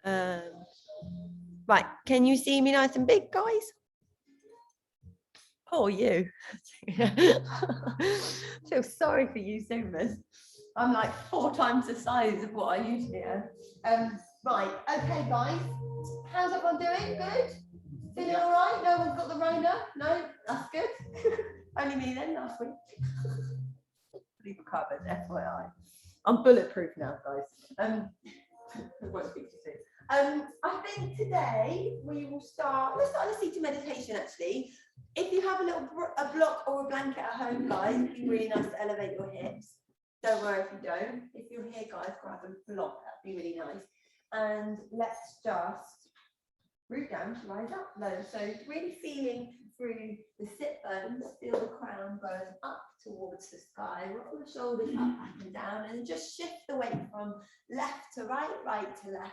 Right, can you see me nice and big, guys? Oh, you. Feel sorry for you Zoomers. I'm like 4 times the size of what I usually am. Right, okay, guys. How's everyone doing? Good? Feeling all right? No one's got the Rona? No? That's good. Only me then last week. Leave a cupboard, FYI. I'm bulletproof now, guys. I won't speak to you soon. I think today we will start. Let's start a seated meditation. Actually, if you have a block or a blanket at home, guys, it'd be really nice to elevate your hips. Don't worry if you don't. If you're here, guys, grab a block. That'd be really nice. And let's just root down to rise up low. So really feeling through the sit bones, feel the crown going up towards the sky, roll the shoulders up and down, and just shift the weight from left to right, right to left.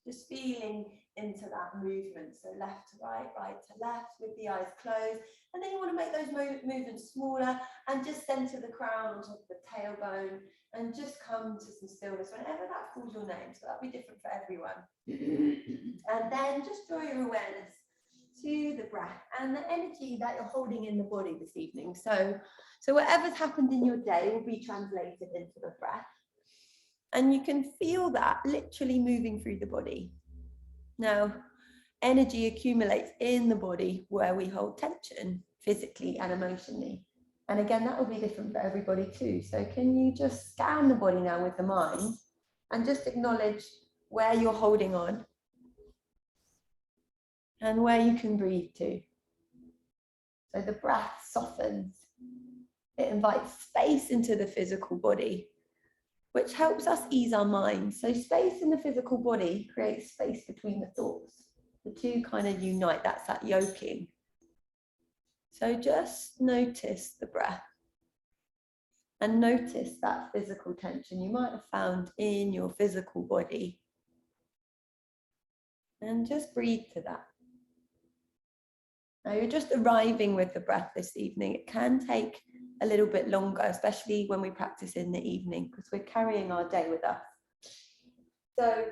Just feeling into that movement. So left to right, right to left with the eyes closed. And then you want to make those movements smaller and just center the crown on top of the tailbone and just come to some stillness whenever that calls your name. So that'll be different for everyone. And then just draw your awareness to the breath and the energy that you're holding in the body this evening. So whatever's happened in your day will be translated into the breath. And you can feel that literally moving through the body. Now, energy accumulates in the body where we hold tension physically and emotionally. And again, that will be different for everybody too. So can you just scan the body now with the mind and just acknowledge where you're holding on and where you can breathe to. So the breath softens. It invites space into the physical body, which helps us ease our mind. So space in the physical body creates space between the thoughts. The two kind of unite, that's that yoking. So just notice the breath and notice that physical tension you might have found in your physical body. And just breathe to that. Now you're just arriving with the breath this evening. It can take a little bit longer, especially when we practice in the evening, because we're carrying our day with us. So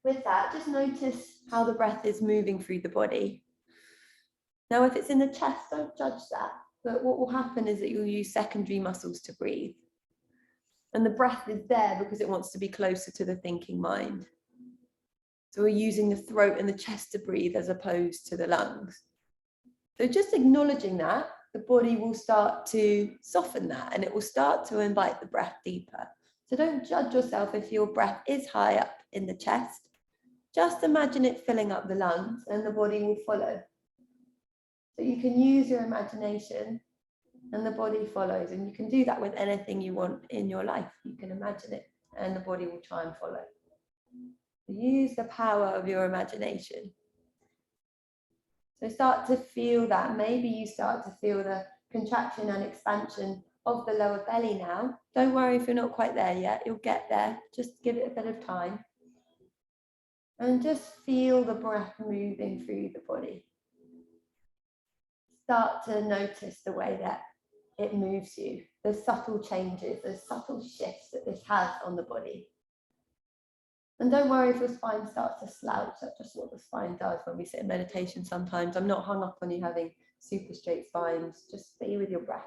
with that, just notice how the breath is moving through the body. Now, if it's in the chest, don't judge that. But what will happen is that you'll use secondary muscles to breathe. And the breath is there because it wants to be closer to the thinking mind. So we're using the throat and the chest to breathe as opposed to the lungs. So just acknowledging that, the body will start to soften that and it will start to invite the breath deeper. So don't judge yourself if your breath is high up in the chest. Just imagine it filling up the lungs and the body will follow. So you can use your imagination and the body follows, and you can do that with anything you want in your life. You can imagine it and the body will try and follow. So use the power of your imagination. So start to feel that. Maybe you start to feel the contraction and expansion of the lower belly now. Don't worry if you're not quite there yet, you'll get there. Just give it a bit of time. And just feel the breath moving through the body. Start to notice the way that it moves you, the subtle changes, the subtle shifts that this has on the body. And don't worry if your spine starts to slouch. That's just what the spine does when we sit in meditation sometimes. I'm not hung up on you having super straight spines. Just be with your breath.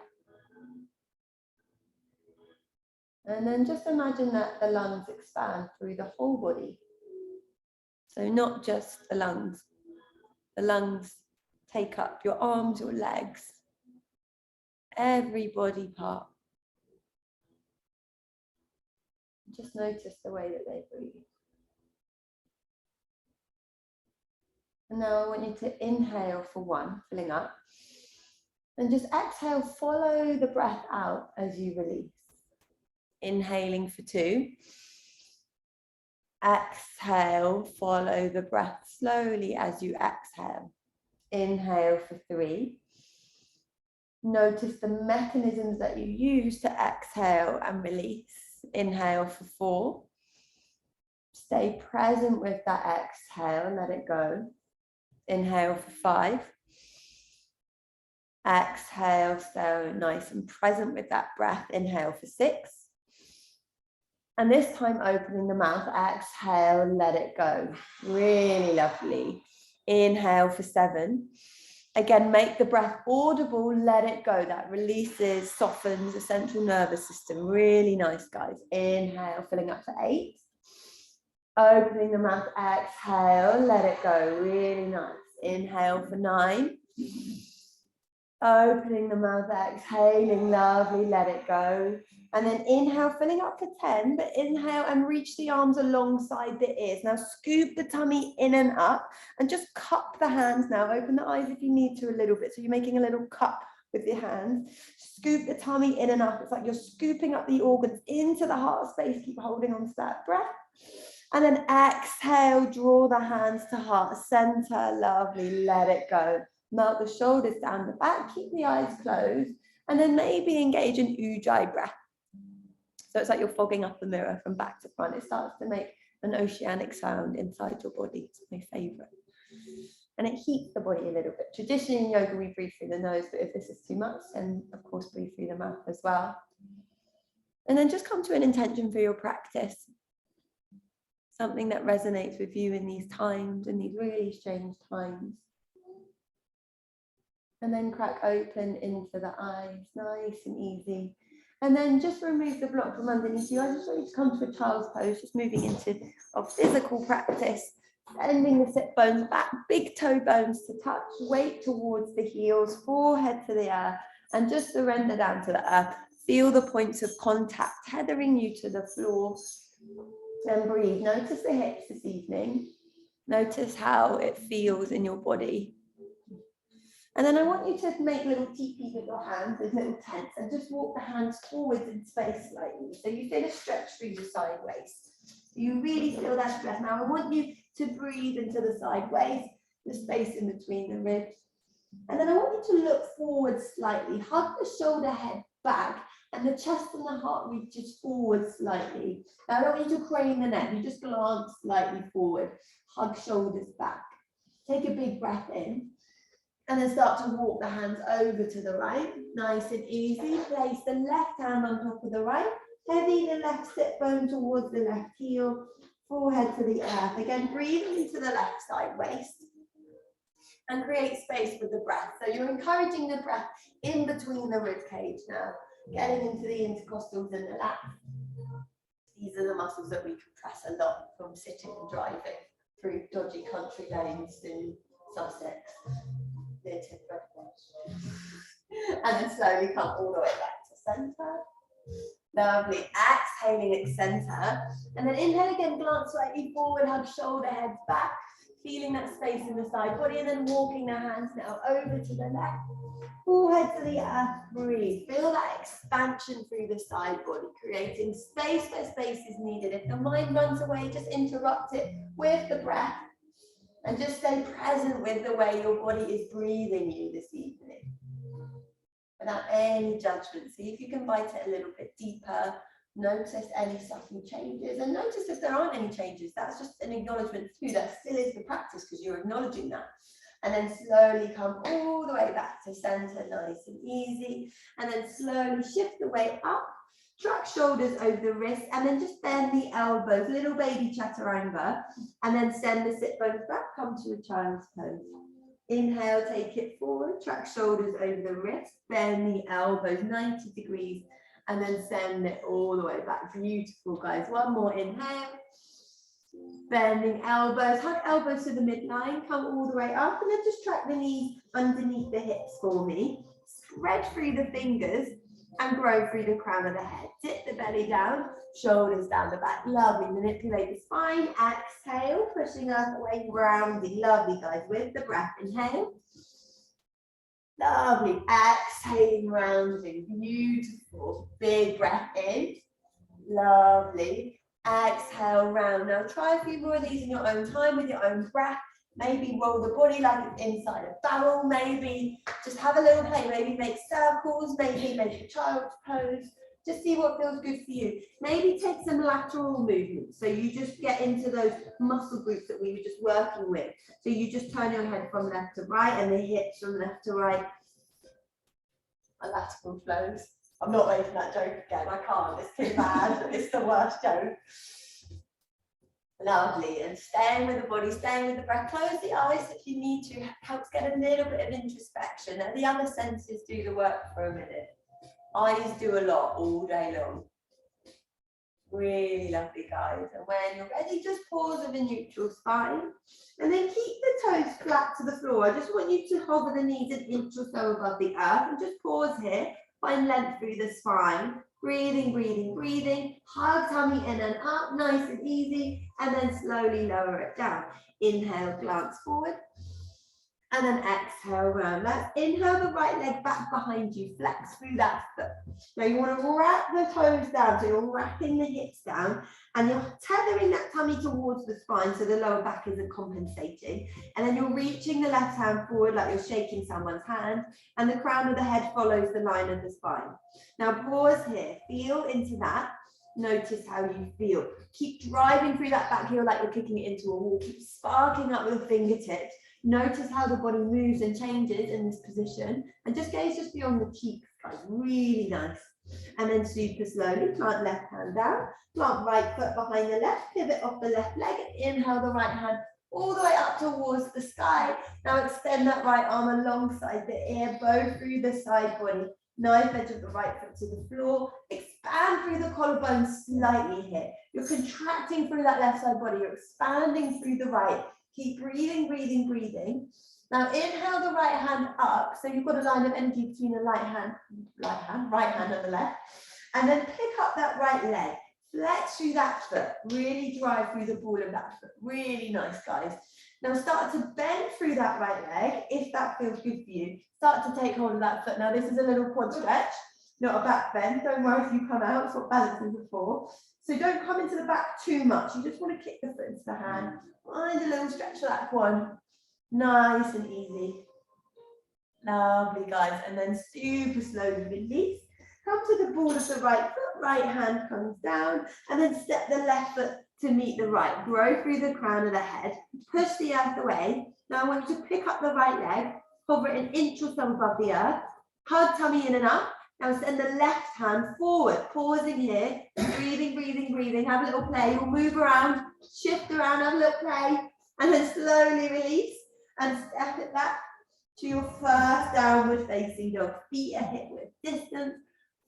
And then just imagine that the lungs expand through the whole body. So not just the lungs. The lungs take up your arms, your legs, every body part. Just notice the way that they breathe. And now I want you to inhale for 1, filling up. And just exhale, follow the breath out as you release. Inhaling for 2. Exhale, follow the breath slowly as you exhale. Inhale for 3. Notice the mechanisms that you use to exhale and release. Inhale for 4. Stay present with that exhale and let it go. Inhale for 5. Exhale, so nice and present with that breath. Inhale for 6. And this time opening the mouth, exhale, let it go. Really lovely. Inhale for 7. Again, make the breath audible, let it go. That releases, softens the central nervous system. Really nice, guys. Inhale, filling up for 8. Opening the mouth, exhale, let it go. Really nice. Inhale for 9. Opening the mouth, exhaling, lovely, let it go. And then inhale, filling up for 10, but inhale and reach the arms alongside the ears. Now scoop the tummy in and up and just cup the hands now. Open the eyes if you need to a little bit. So you're making a little cup with your hands. Scoop the tummy in and up. It's like you're scooping up the organs into the heart space. Keep holding on to that breath. And then exhale, draw the hands to heart center. Lovely, let it go. Melt the shoulders down the back, keep the eyes closed, and then maybe engage in Ujjayi breath. So it's like you're fogging up the mirror from back to front. It starts to make an oceanic sound inside your body. It's my favorite. And it heats the body a little bit. Traditionally in yoga, we breathe through the nose, but if this is too much, then of course breathe through the mouth as well. And then just come to an intention for your practice. Something that resonates with you in these times, in these really strange times. And then crack open into the eyes, nice and easy. And then just remove the block from underneath you. I just want you to come to a child's pose, just moving into a physical practice, bending the sit bones back, big toe bones to touch, weight towards the heels, forehead to the earth, and just surrender down to the earth. Feel the points of contact, tethering you to the floor. Then breathe. Notice the hips this evening. Notice how it feels in your body. And then I want you to make little teepees with your hands, with little tents, and just walk the hands forwards in space slightly. So you feel a stretch through your side waist. You really feel that stretch. Now I want you to breathe into the side waist, the space in between the ribs. And then I want you to look forward slightly, hug the shoulder head back, and the chest and the heart reaches forward slightly. Now I don't want you to crane the neck, you just glance slightly forward, hug shoulders back. Take a big breath in. And then start to walk the hands over to the right, nice and easy. Place the left hand on top of the right, heavy the left sit bone towards the left heel, forehead to the earth. Again, breathing into the left side waist and create space with the breath. So you're encouraging the breath in between the rib cage now, getting into the intercostals and the lats. These are the muscles that we compress a lot from sitting and driving through dodgy country lanes in Sussex. And then slowly come all the way back to center. Lovely. Exhaling at center. And then inhale again, glance slightly forward, hug shoulder heads back, feeling that space in the side body, and then walking the hands now over to the left. Forehead to the earth, breathe. Feel that expansion through the side body, creating space where space is needed. If the mind runs away, just interrupt it with the breath. And just stay present with the way your body is breathing you this evening. Without any judgment. See if you can bite it a little bit deeper. Notice any subtle changes. And notice if there aren't any changes. That's just an acknowledgement too. That still is the practice because you're acknowledging that. And then slowly come all the way back to center, nice and easy. And then slowly shift the weight up. Truck shoulders over the wrists and then just bend the elbows, little baby chaturanga, and then send the sit bones back, come to a child's pose. Inhale, take it forward, truck shoulders over the wrists, bend the elbows 90 degrees, and then send it all the way back. Beautiful, guys. One more inhale. Bending elbows, hug elbows to the midline, come all the way up, and then just track the knees underneath the hips for me. Spread through the fingers and grow through the crown of the head. Tip the belly down, shoulders down the back. Lovely. Manipulate the spine. Exhale, pushing earth away, rounding. Lovely, guys. With the breath, inhale. Lovely. Exhaling, rounding. Beautiful. Big breath in. Lovely. Exhale, round. Now try a few more of these in your own time with your own breath. Maybe roll the body like it's inside a barrel. Maybe just have a little play. Maybe make circles. Maybe make a child's pose. Just see what feels good for you. Maybe take some lateral movements. So you just get into those muscle groups that we were just working with. So you just turn your head from left to right and the hips from left to right. A lateral flows. I'm not making that joke again. I can't. It's too bad. It's the worst joke. Lovely. And staying with the body, staying with the breath. Close the eyes if you need to. Helps get a little bit of introspection. And the other senses do the work for a minute. Eyes do a lot all day long. Really lovely, guys. And when you're ready, just pause with a neutral spine. And then keep the toes flat to the floor. I just want you to hover the knees an inch or so above the earth. And just pause here. Find length through the spine. Breathing, breathing, breathing. Hug tummy in and up, nice and easy. And then slowly lower it down. Inhale, glance forward. And then exhale, round. Let's inhale the right leg back behind you. Flex through that foot. Now you want to wrap the toes down. So you're wrapping the hips down. And you're tethering that tummy towards the spine so the lower back isn't compensating. And then you're reaching the left hand forward like you're shaking someone's hand. And the crown of the head follows the line of the spine. Now pause here. Feel into that. Notice how you feel. Keep driving through that back heel like you're kicking it into a wall. Keep sparking up with the fingertips. Notice how the body moves and changes in this position. And just gaze just beyond the cheeks, guys. Really nice. And then super slowly, plant left hand down. Plant right foot behind the left. Pivot off the left leg. Inhale the right hand all the way up towards the sky. Now extend that right arm alongside the ear, bow through the side body. Knife edge of the right foot to the floor. Expand through the collarbone slightly here. You're contracting through that left side body. You're expanding through the right. Keep breathing, breathing, breathing. Now inhale the right hand up. So you've got a line of energy between the right hand and the left. And then pick up that right leg. Flex through that foot. Really drive through the ball of that foot. Really nice, guys. Now start to bend through that right leg, if that feels good for you. Start to take hold of that foot. Now this is a little quad stretch, not a back bend. Don't worry if you come out, it's what balancing before. So don't come into the back too much. You just want to kick the foot into the hand. Find a little stretch for that quad. Nice and easy. Lovely, guys. And then super slowly release. Come to the ball of the right foot. Right hand comes down. And then step the left foot to meet the right. Grow through the crown of the head. Push the earth away. Now I want you to pick up the right leg. Hover it an inch or so above the earth. Hug tummy in and up. Now send the left hand forward. Pausing here. Breathing, breathing, breathing. Have a little play. You'll move around. Shift around. Have a little play. And then slowly release. And step it back to your first downward facing dog. Feet are hip width distance.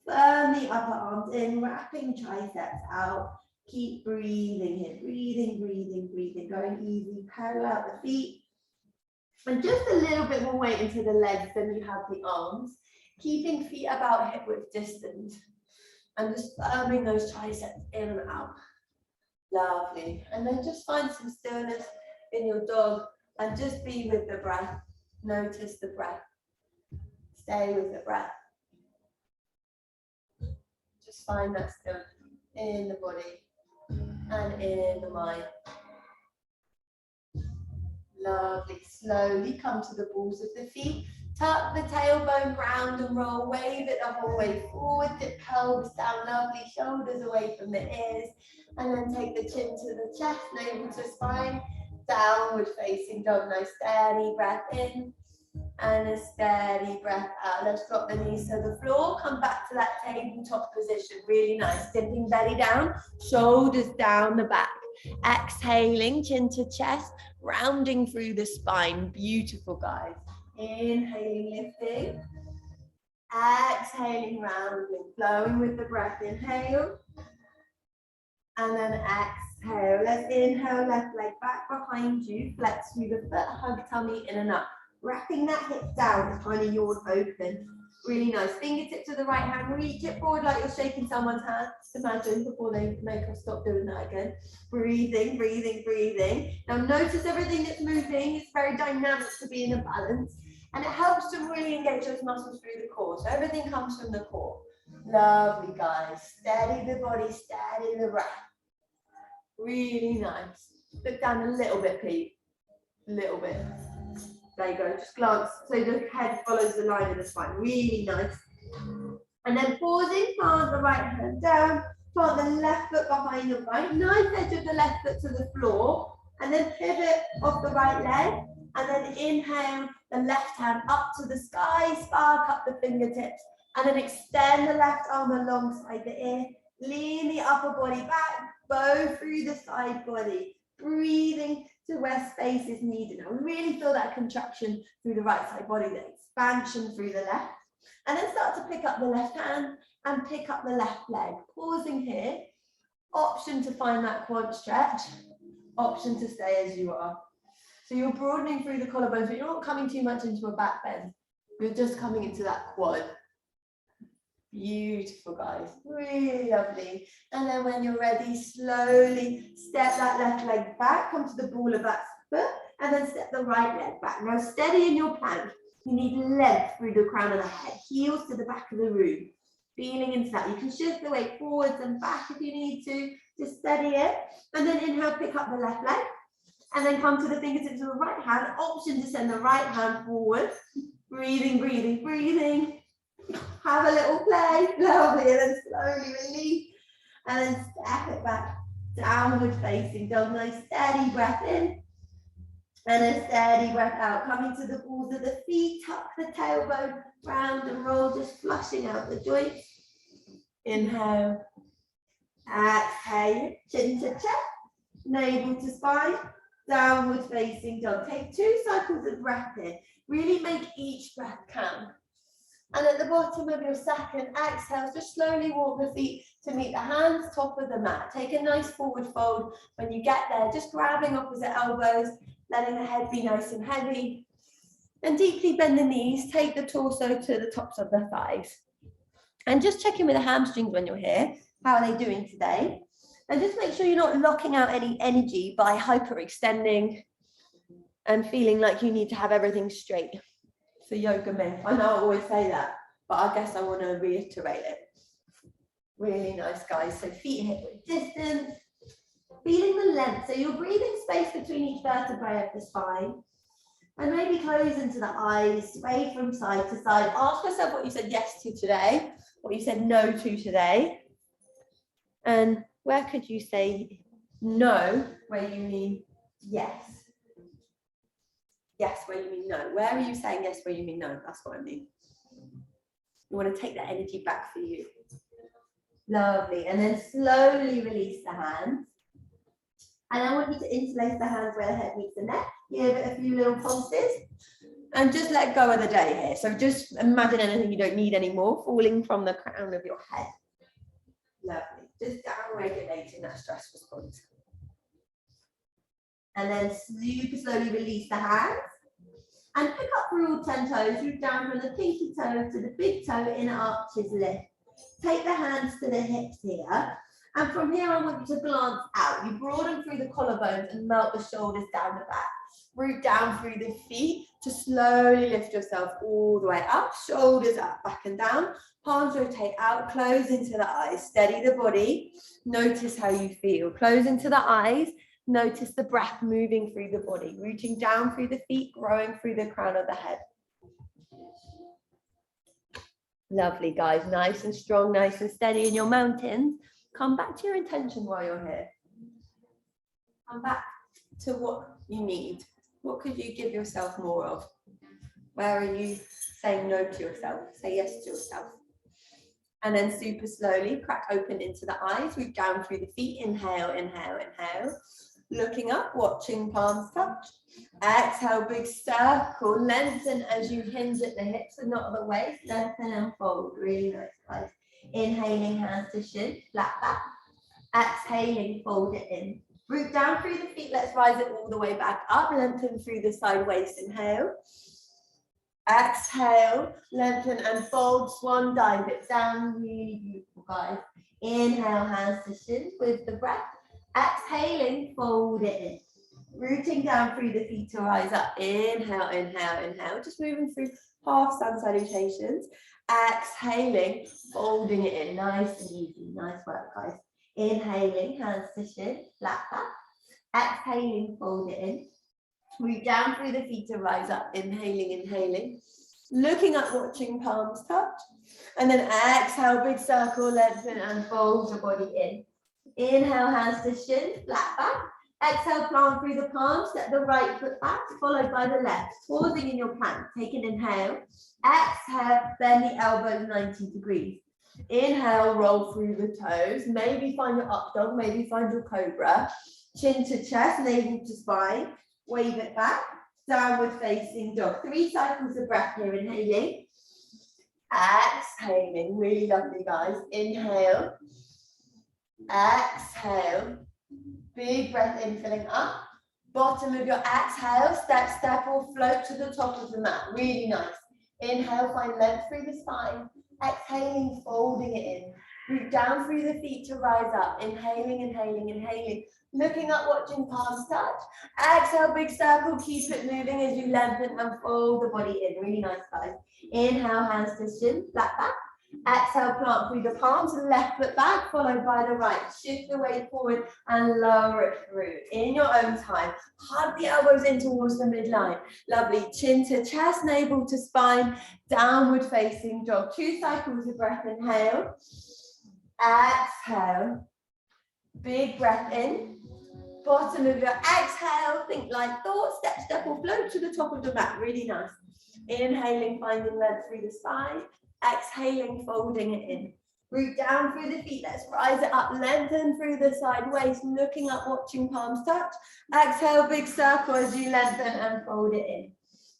Firm the upper arms in. Wrapping triceps out. Keep breathing here. Breathing, breathing, breathing. Going easy. Parallel out the feet. And just a little bit more weight into the legs than you have the arms. Keeping feet about hip width distance. And just firming those triceps in and out. Lovely. And then just find some stillness in your dog. And just be with the breath. Notice the breath. Stay with the breath. Just find that stillness in the body and in the mind. Lovely. Slowly come to the balls of the feet. Tuck the tailbone round and roll. Wave it the whole way forward. Dip pelvis down. Lovely. Shoulders away from the ears. And then take the chin to the chest, navel to spine. Downward facing dog. Nice steady breath in and a steady breath out. Let's drop the knees to the floor. Come back to that tabletop position. Really nice. Dipping belly down, shoulders down the back. Exhaling, chin to chest, rounding through the spine. Beautiful, guys. Inhaling, lifting. Exhaling, rounding, flowing with the breath. Inhale. And then exhale. Let's inhale, left leg back behind you. Flex through the foot, hug tummy in and up. Wrapping that hip down, trying to yawn open. Really nice. Fingertips of the right hand. Reach it forward like you're shaking someone's hand. Imagine before they make us stop doing that again. Breathing, breathing, breathing. Now notice everything that's moving. It's very dynamic to be in a balance. And it helps to really engage those muscles through the core. So everything comes from the core. Lovely, guys. Steady the body, steady the breath. Really nice. Look down a little bit, Pete. A little bit. There you go. Just glance. So the head follows the line of the spine. Really nice. And then pausing, plant the right hand down. Plant the left foot behind the right. Knife edge of the left foot to the floor. And then pivot off the right leg. And then inhale the left hand up to the sky. Spark up the fingertips. And then extend the left arm alongside the ear. Lean the upper body back, bow through the side body. Breathing to where space is needed. Now really feel that contraction through the right side body, the expansion through the left. And then start to pick up the left hand and pick up the left leg. Pausing here. Option to find that quad stretch. Option to stay as you are. So you're broadening through the collarbones, but you're not coming too much into a back bend. You're just coming into that quad. Beautiful, guys. Really lovely. And then when you're ready, slowly step that left leg back, come to the ball of that foot, and then step the right leg back. Now steady in your plank. You need length through the crown of the head, heels to the back of the room. Feeling into that. You can shift the weight forwards and back if you need to. Just steady it. And then inhale, pick up the left leg. And then come to the fingertips of the right hand. Option to send the right hand forward. Breathing, breathing, breathing. Have a little play. Lovely. And then slowly release. And then step it back. Downward facing dog. Nice steady breath in. And a steady breath out. Coming to the balls of the feet. Tuck the tailbone. Round and roll. Just flushing out the joints. Inhale. Exhale. Chin to chest. Navel to spine. Downward facing dog. Take 2 cycles of breath here. Really make each breath count. And at the bottom of your second exhale, just slowly walk the feet to meet the hands, top of the mat. Take a nice forward fold. When you get there, just grabbing opposite elbows, letting the head be nice and heavy. And deeply bend the knees. Take the torso to the tops of the thighs. And just check in with the hamstrings when you're here. How are they doing today? And just make sure you're not locking out any energy by hyperextending and feeling like you need to have everything straight. It's a yoga myth. I know I always say that, but I guess I want to reiterate it. Really nice, guys. So feet hip width distance. Feeling the length. So you're breathing space between each vertebrae of the spine. And maybe close into the eyes, sway from side to side. Ask yourself what you said yes to today, what you said no to today. And where could you say no where you mean yes? Yes where you mean no. Where are you saying yes where you mean no? That's what I mean. You want to take that energy back for you. Lovely. And then slowly release the hands. And I want you to interlace the hands where the head meets the neck. Give it a few little pulses. And just let go of the day here. So just imagine anything you don't need anymore falling from the crown of your head. Lovely. Just down regulating that stress response. And then super slowly release the hands. And pick up through all 10 toes. Root down from the pinky toe to the big toe, inner arches lift. Take the hands to the hips here. And from here, I want you to glance out. You broaden through the collarbones and melt the shoulders down the back. Root down through the feet to slowly lift yourself all the way up. Shoulders up, back and down. Palms rotate out, close into the eyes. Steady the body. Notice how you feel. Close into the eyes. Notice the breath moving through the body. Rooting down through the feet, growing through the crown of the head. Lovely, guys. Nice and strong, nice and steady in your mountains. Come back to your intention while you're here. Come back to what you need. What could you give yourself more of? Where are you saying no to yourself? Say yes to yourself. And then super slowly crack open into the eyes. Root down through the feet. Inhale, inhale, inhale. Looking up, watching palms touch. Exhale, big circle. Lengthen as you hinge at the hips and not at the waist. Lengthen and fold. Really nice, guys. Inhaling, hands to shin, flat back. Exhaling, fold it in. Root down through the feet. Let's rise it all the way back up. Lengthen through the side waist. Inhale. Exhale, lengthen and fold. Swan dive it down. Really beautiful, guys. Inhale, hands to shins with the breath. Exhaling, fold it in. Rooting down through the feet to rise up. Inhale, inhale, inhale. Just moving through half sun salutations. Exhaling, folding it in. Nice and easy. Nice work, guys. Inhaling, hands to shin, flat back. Exhaling, fold it in. Root down through the feet to rise up. Inhaling, inhaling. Looking up, watching palms touch. And then exhale, big circle, lengthen and fold your body in. Inhale, hands to shin, flat back. Exhale, plant through the palms, step the right foot back, followed by the left. Pausing in your plank, take an inhale. Exhale, bend the elbows 90 degrees. Inhale, roll through the toes. Maybe find your up dog, maybe find your cobra. Chin to chest, navel to spine. Wave it back, downward facing dog. 3 cycles of breath here, inhaling. Exhaling, really lovely guys. Inhale. Exhale. Big breath in, filling up. Bottom of your exhale, step, step or float to the top of the mat. Really nice. Inhale, find length through the spine. Exhaling, folding it in. Root down through the feet to rise up. Inhaling, inhaling, inhaling. Looking up, watching palms touch. Exhale, big circle. Keep it moving as you lengthen and fold the body in. Really nice, guys. Inhale, hands to shin, flat back. Exhale, plant through the palms, left foot back, followed by the right. Shift the weight forward and lower it through. In your own time, hug the elbows in towards the midline. Lovely. Chin to chest, navel to spine, downward facing dog. 2 cycles of breath, inhale. Exhale. Big breath in. Bottom of your exhale, think light thoughts, step, step or float to the top of the mat. Really nice. Inhaling, finding length through the spine. Exhaling, folding it in. Root down through the feet. Let's rise it up. Lengthen through the side waist. Looking up, watching palms touch. Exhale, big circle as you lengthen and fold it in.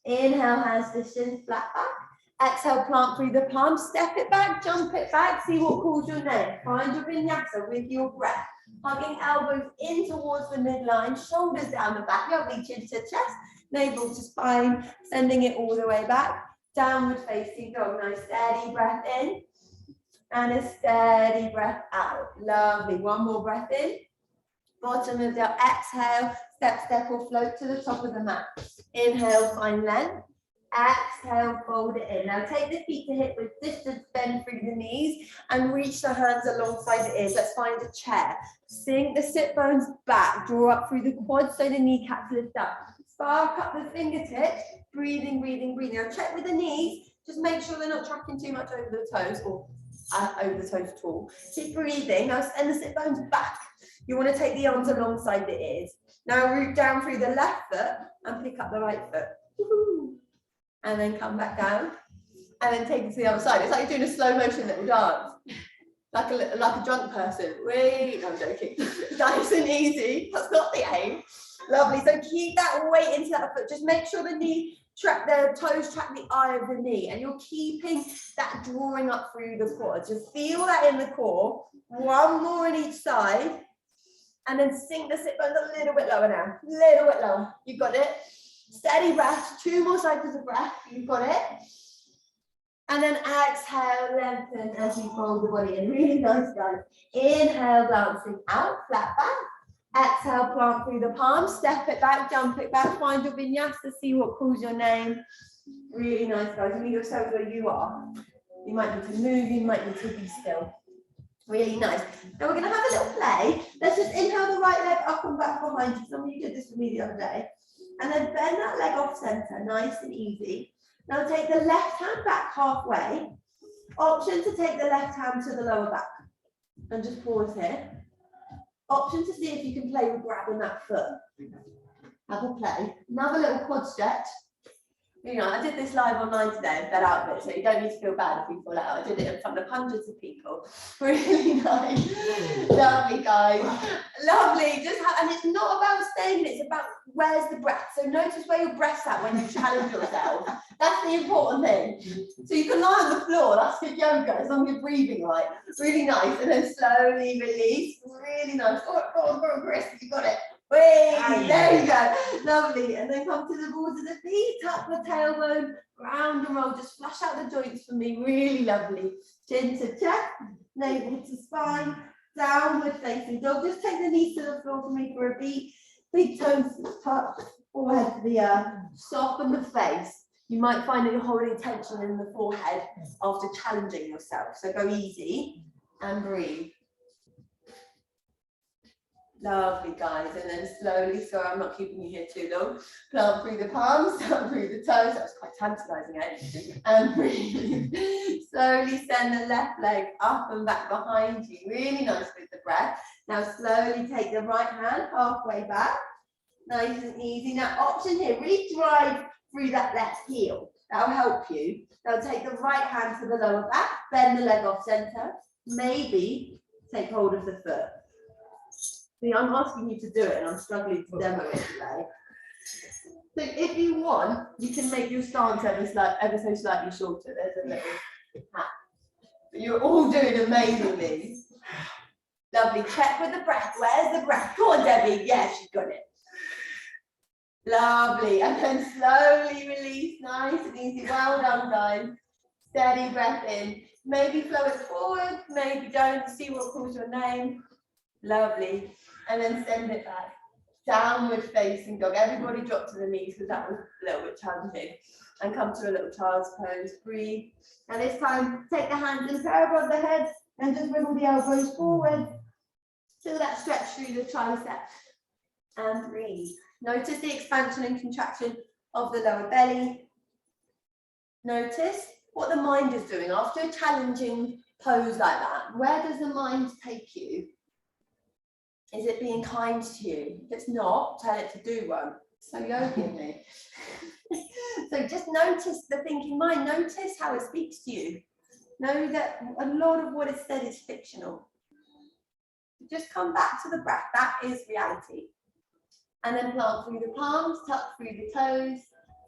Inhale, hands to shins, flat back. Exhale, plant through the palms. Step it back, jump it back. See what calls your name. Find your vinyasa with your breath. Hugging elbows in towards the midline. Shoulders down the back. Lovely. Chin to chest. Navel to spine. Sending it all the way back. Downward facing dog. Nice steady breath in and a steady breath out. Lovely. One more breath in. Bottom of your exhale. Step, step or float to the top of the mat. Inhale, find length. Exhale, fold it in. Now take the feet to hip width distance, bend through the knees and reach the hands alongside the ears. Let's find a chair. Sink the sit bones back. Draw up through the quads so the kneecaps lift up. Spark up the fingertips. Breathing, breathing, breathing. Now check with the knees. Just make sure they're not tracking too much over the toes or over the toes at all. Keep breathing. Now send the sit bones back. You want to take the arms alongside the ears. Now root down through the left foot and pick up the right foot. And then come back down. And then take it to the other side. It's like you're doing a slow motion little dance. Like a drunk person. Wait, no, I'm joking. Nice and easy. That's not the aim. Lovely. So keep that weight into that foot. Just make sure the toes track the eye of the knee, and you're keeping that drawing up through the quads. Just feel that in the core. One more on each side, and then sink the sit bones a little bit lower now. A little bit lower. You got it. Steady breath. 2 more cycles of breath. You've got it. And then exhale, lengthen as you fold the body in. Really nice, guys. Inhale, bouncing out, flat back. Exhale, plant through the palms, step it back, jump it back, find your vinyasa, see what calls your name. Really nice, guys. You need yourself where you are. You might need to move, you might need to be still. Really nice. Now we're going to have a little play. Let's just inhale the right leg up and back behind you. Somebody did this with me the other day. And then bend that leg off center, nice and easy. Now take the left hand back halfway. Option to take the left hand to the lower back. And just pause here. Option to see if you can play with grabbing that foot. Have a play. Another little quad stretch. You know, I did this live online today and fell out of it, so you don't need to feel bad if you fall out. I did it in front of hundreds of people. Really nice. Lovely, guys. Lovely. And it's not about staying in it, it's about where's the breath. So notice where your breath's at when you challenge yourself. That's the important thing. So you can lie on the floor, that's good yoga, as long as you're breathing right. Really nice. And then slowly release. Really nice. Go on, Chris, you got it. Wait, there you go. Lovely. And then come to the balls of the feet, tuck the tailbone, round and roll. Just flush out the joints for me. Really lovely. Chin to chest, navel to spine, downward facing dog. Just take the knees to the floor for me for a beat. Big toes touch, forehead to the earth. Soften the face. You might find that you're holding tension in the forehead after challenging yourself. So go easy and breathe. Lovely, guys. And then slowly, sorry, I'm not keeping you here too long. Plant through the palms, down through the toes. That was quite tantalizing, eh? And breathe. Slowly send the left leg up and back behind you. Really nice with the breath. Now slowly take the right hand halfway back. Nice and easy. Now option here, really drive through that left heel. That'll help you. Now take the right hand to the lower back, bend the leg off center. Maybe take hold of the foot. See, I'm asking you to do it and I'm struggling to demo it today. So if you want, you can make your stance ever so slightly shorter. There's a little hat. But you're all doing amazingly. Lovely. Check with the breath. Where's the breath? Go on, Debbie. Yeah, she's got it. Lovely. And then slowly release. Nice and easy. Well done, guys. Steady breath in. Maybe flow it forward. Maybe don't. See what calls your name. Lovely. And then send it back. Downward facing dog. Everybody drop to the knees because that was a little bit challenging. And come to a little child's pose. Breathe. And this time, take the hands in pair above the head and just wiggle the elbows forward. Feel that stretch through the tricep. And breathe. Notice the expansion and contraction of the lower belly. Notice what the mind is doing after a challenging pose like that. Where does the mind take you? Is it being kind to you? If it's not, tell it to do one. So yogi of me. So just notice the thinking mind. Notice how it speaks to you. Know that a lot of what is said is fictional. Just come back to the breath. That is reality. And then plant through the palms, tuck through the toes,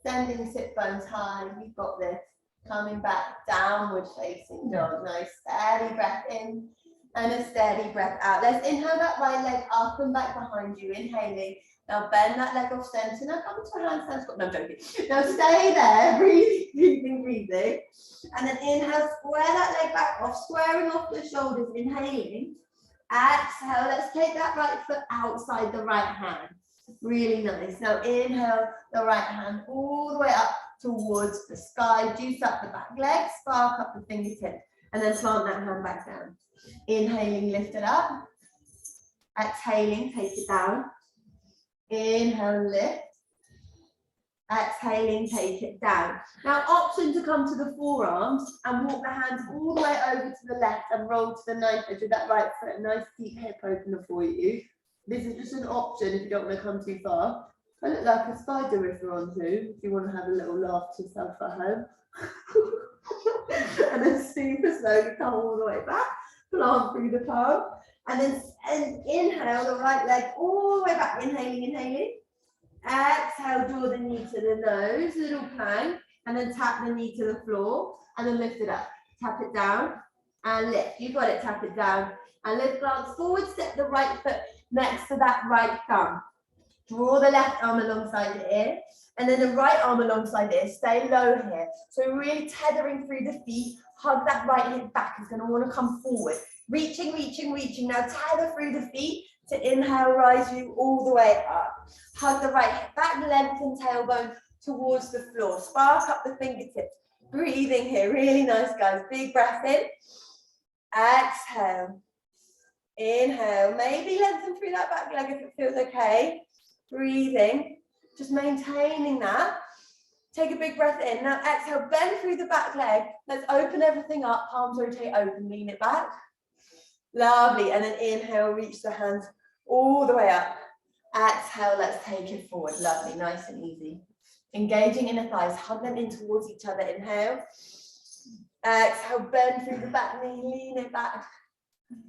sending sit bones high. We've got this. Coming back, downward facing dog. Nice steady breath in and a steady breath out. Let's inhale that right leg up and back behind you. Inhaling. Now bend that leg off center. Now come to a handstand squat. No, I'm joking. Now stay there. Breathing, breathing, breathing. And then inhale, square that leg back off, squaring off the shoulders. Inhaling. Exhale. Let's take that right foot outside the right hand. Really nice. Now inhale the right hand all the way up towards the sky. Juice up the back leg, spark up the fingertips, and then plant that hand back down. Inhaling, lift it up. Exhaling, take it down. Inhale, lift. Exhaling, take it down. Now option to come to the forearms and walk the hands all the way over to the left and roll to the knife edge of that right foot. Nice deep hip opener for you. This is just an option if you don't want to come too far. I look like a spider if you're on to, if you want to have a little laugh to yourself at home. And then super slowly come all the way back, plant through the palm, and then inhale the right leg all the way back, inhaling, inhaling. Exhale, draw the knee to the nose, little plank, and then tap the knee to the floor, and then lift it up. Tap it down, and lift. You got it, tap it down, and lift, glance forward, step the right foot next to that right thumb. Draw the left arm alongside the ear, and then the right arm alongside the ear. Stay low here. So really tethering through the feet. Hug that right hip back. It's going to want to come forward. Reaching, reaching, reaching. Now tether through the feet to inhale, rise you all the way up. Hug the right hip back, lengthen tailbone towards the floor. Spark up the fingertips. Breathing here. Really nice, guys. Big breath in. Exhale. Inhale. Maybe lengthen through that back leg if it feels okay. Breathing, just maintaining that. Take a big breath in. Now exhale, bend through the back leg. Let's open everything up. Palms rotate open, lean it back. Lovely. And then inhale, reach the hands all the way up. Exhale, let's take it forward. Lovely, nice and easy. Engaging inner thighs, hug them in towards each other. Inhale. Exhale, bend through the back knee, lean it back.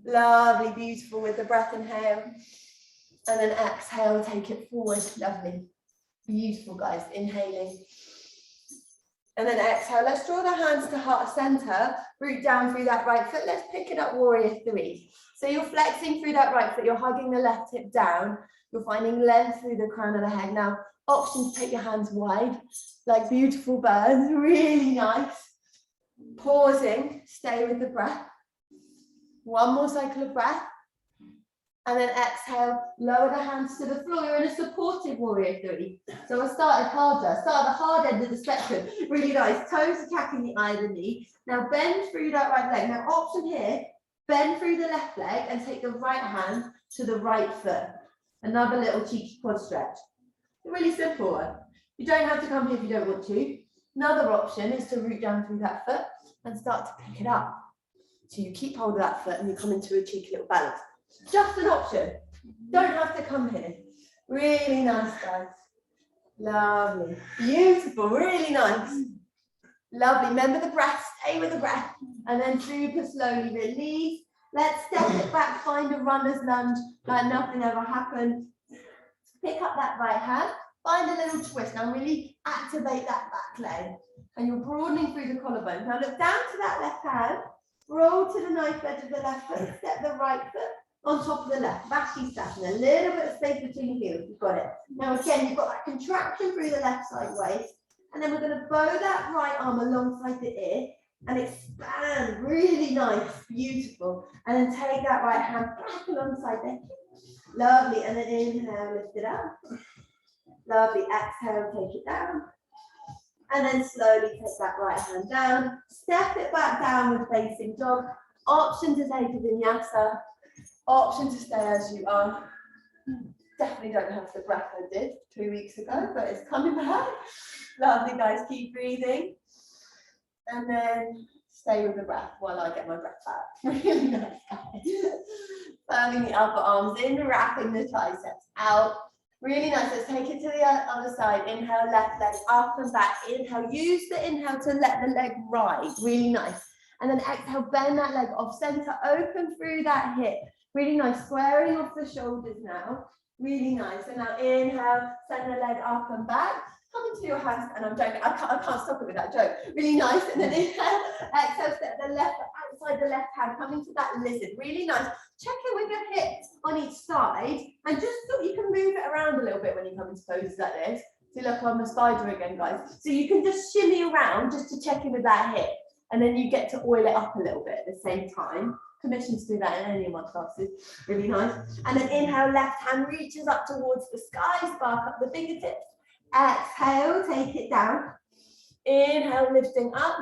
Lovely, beautiful with the breath. Inhale. And then exhale, take it forward. Lovely. Beautiful, guys. Inhaling. And then exhale. Let's draw the hands to heart center. Root down through that right foot. Let's pick it up, warrior three. So you're flexing through that right foot. You're hugging the left hip down. You're finding length through the crown of the head. Now, options, take your hands wide, like beautiful birds. Really nice. Pausing. Stay with the breath. One more cycle of breath. And then exhale, lower the hands to the floor. You're in a supportive warrior three. So I started harder. Start at the hard end of the spectrum. Really nice. Toes attacking the eye of the knee. Now bend through that right leg. Now option here, bend through the left leg and take the right hand to the right foot. Another little cheeky quad stretch. A really simple one. You don't have to come here if you don't want to. Another option is to root down through that foot. and start to pick it up. So you keep hold of that foot and you come into a cheeky little balance. Just an option. Don't have to come here. Really nice, guys. Lovely. Beautiful. Really nice. Lovely. Remember the breath. Stay with the breath. And then super slowly release. Let's step it back. Find a runner's lunge like nothing ever happened. Pick up that right hand. Find a little twist. Now really activate that back leg. And you're broadening through the collarbone. Now look down to that left hand. Roll to the knife edge of the left foot. Step the right foot on top of the left. Vashy stacking. A little bit of space between the heels. You've got it. Now again, you've got that contraction through the left side waist. And then we're going to bow that right arm alongside the ear and expand. Really nice. Beautiful. And then take that right hand back alongside the hip. Lovely. And then inhale, lift it up. Lovely. Exhale, take it down. And then slowly take that right hand down. Step it back down with facing dog. Option to take a vinyasa. Option to stay as you are. Definitely don't have the breath I did 2 weeks ago, but it's coming back. Lovely, guys. Keep breathing. And then stay with the breath while I get my breath back. Really nice, guys. Firming the upper arms in, wrapping the triceps out. Really nice. Let's take it to the other side. Inhale, left leg up and back. Inhale, use the inhale to let the leg ride. Really nice. And then exhale, bend that leg off center, open through that hip. Really nice. Squaring off the shoulders now. Really nice. And now inhale, send the leg up and back. Come into your hands, and I'm joking. I can't stop it with that joke. Really nice. And then inhale, exhale, step the left outside the left hand. Come into that lizard. Really nice. Check in with your hips on each side, and just so you can move it around a little bit when you come into poses like this. See, look, I'm a spider again, guys. So you can just shimmy around just to check in with that hip, and then you get to oil it up a little bit at the same time. Permission to do that in any of my classes. Really nice. And then inhale, left hand reaches up towards the sky. Spark up the fingertips. Exhale, take it down. Inhale, lifting up.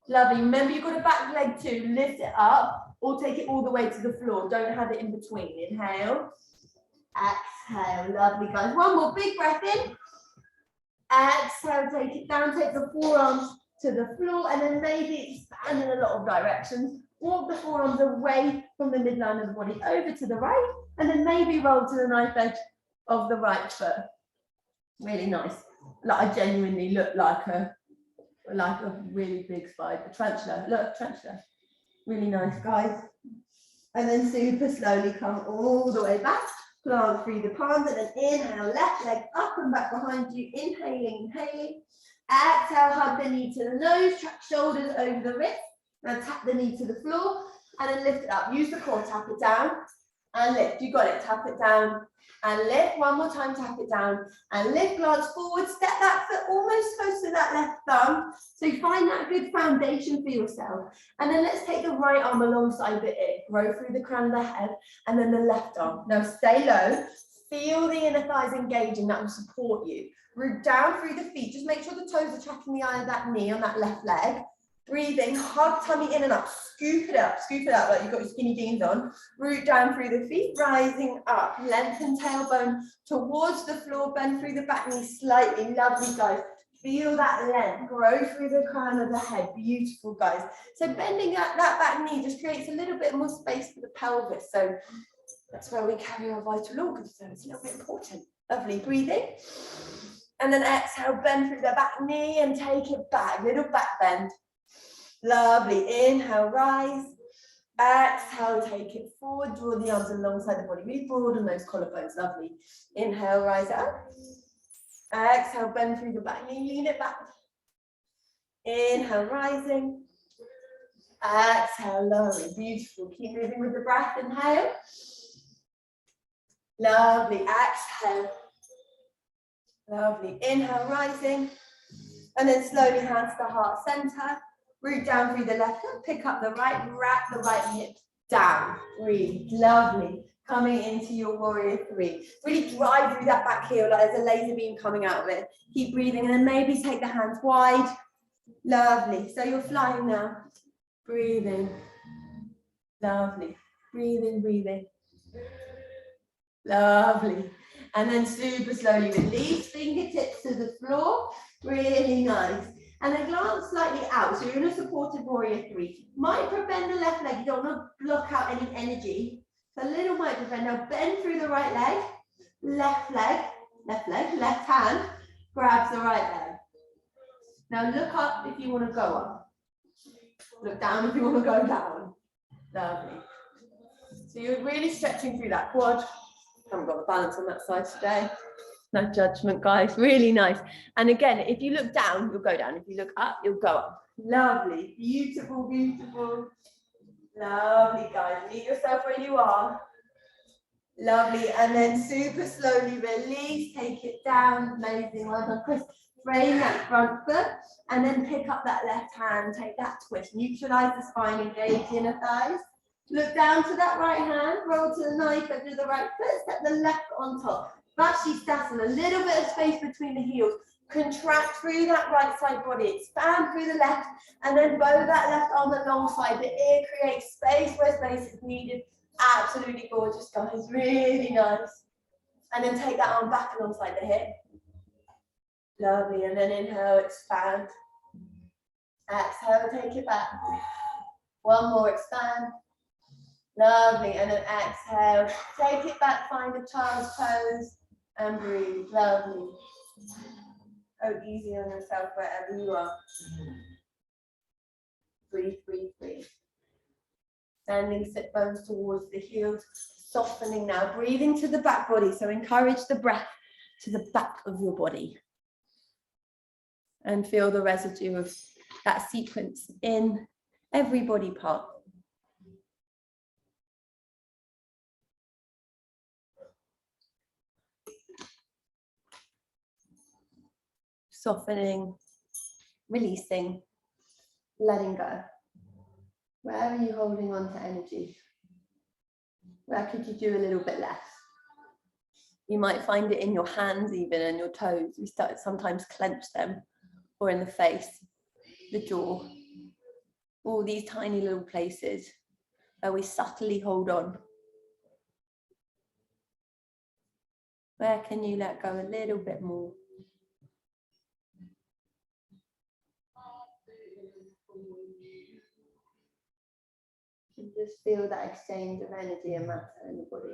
Lovely. Remember, you've got a back leg too. Lift it up or take it all the way to the floor. Don't have it in between. Inhale. Exhale. Lovely, guys. One more big breath in. Exhale, take it down. Take the forearms to the floor and then maybe expand in a lot of directions. Walk the forearms away from the midline of the body over to the right and then maybe roll to the knife edge of the right foot. Really nice. Like I genuinely look like a really big spider. Tarantula. Look, tarantula. Really nice, guys. And then super slowly come all the way back. Plant through the palms and then inhale, left leg up and back behind you. Inhaling, inhaling. Exhale, hug the knee to the nose, track shoulders over the wrist. Now tap the knee to the floor and then lift it up. Use the core, tap it down and lift. You got it. Tap it down and lift. One more time, tap it down and lift. Glance forward. Step that foot almost close to that left thumb. So you find that good foundation for yourself. And then let's take the right arm alongside the ear. Grow through the crown of the head and then the left arm. Now stay low. Feel the inner thighs engaging. That will support you. Root down through the feet. Just make sure the toes are tracking the eye of that knee on that left leg. Breathing, hug tummy in and up, scoop it up like you've got your skinny jeans on. Root down through the feet, rising up. Lengthen tailbone towards the floor, bend through the back knee slightly. Lovely, guys. Feel that length, grow through the crown of the head. Beautiful, guys. So bending that back knee just creates a little bit more space for the pelvis. So that's where we carry our vital organs. So it's a little bit important. Lovely, breathing. And then exhale, bend through the back knee and take it back, little back bend. Lovely, inhale, rise. Exhale, take it forward, draw the arms alongside the body. Really broaden those collarbones, lovely. Inhale, rise up. Exhale, bend through the back knee, lean it back. Inhale, rising. Exhale, lowering, beautiful. Keep moving with the breath, inhale. Lovely, exhale. Lovely, inhale, rising. And then slowly hands to heart center. Root down through the left foot, pick up the right, wrap the right hip down. Breathe, lovely. Coming into your warrior three. Really drive through that back heel like there's a laser beam coming out of it. Keep breathing and then maybe take the hands wide. Lovely. So you're flying now. Breathing. Lovely. Breathing, breathing. Lovely. And then super slowly release fingertips to the floor. Really nice. And then glance slightly out. So you're in a supported warrior 3. Micro bend the left leg. You don't want to block out any energy. So a little micro bend. Now bend through the right leg. Left leg, left hand grabs the right leg. Now look up if you want to go up. Look down if you want to go down. Lovely. So you're really stretching through that quad. Haven't got the balance on that side today. No judgment, guys. Really nice. And again, if you look down, you'll go down. If you look up, you'll go up. Lovely. Beautiful, beautiful. Lovely, guys. Meet yourself where you are. Lovely. And then super slowly release. Take it down. Amazing. Well done, Chris. Frame that front foot. And then pick up that left hand. Take that twist. Neutralize the spine. Engage the inner thighs. Look down to that right hand. Roll to the knife edge of the right foot. Step the left on top. Vashisthasana, a little bit of space between the heels. Contract through that right side body, expand through the left, and then bow that left arm alongside the ear, create space where space is needed. Absolutely gorgeous, guys, really nice. And then take that arm back alongside the hip. Lovely, and then inhale, expand. Exhale, take it back. One more, expand. Lovely, and then exhale, take it back, find a child's pose. And breathe, lovely. Go easy on yourself wherever you are. Breathe, breathe, breathe. Standing sit bones towards the heels, softening now. Breathing to the back body, so encourage the breath to the back of your body. And feel the residue of that sequence in every body part. Softening, releasing, letting go. Where are you holding on to energy? Where could you do a little bit less? You might find it in your hands even and your toes. We start sometimes clench them, or in the face, the jaw. All these tiny little places where we subtly hold on. Where can you let go a little bit more? And just feel that exchange of energy and matter in the body.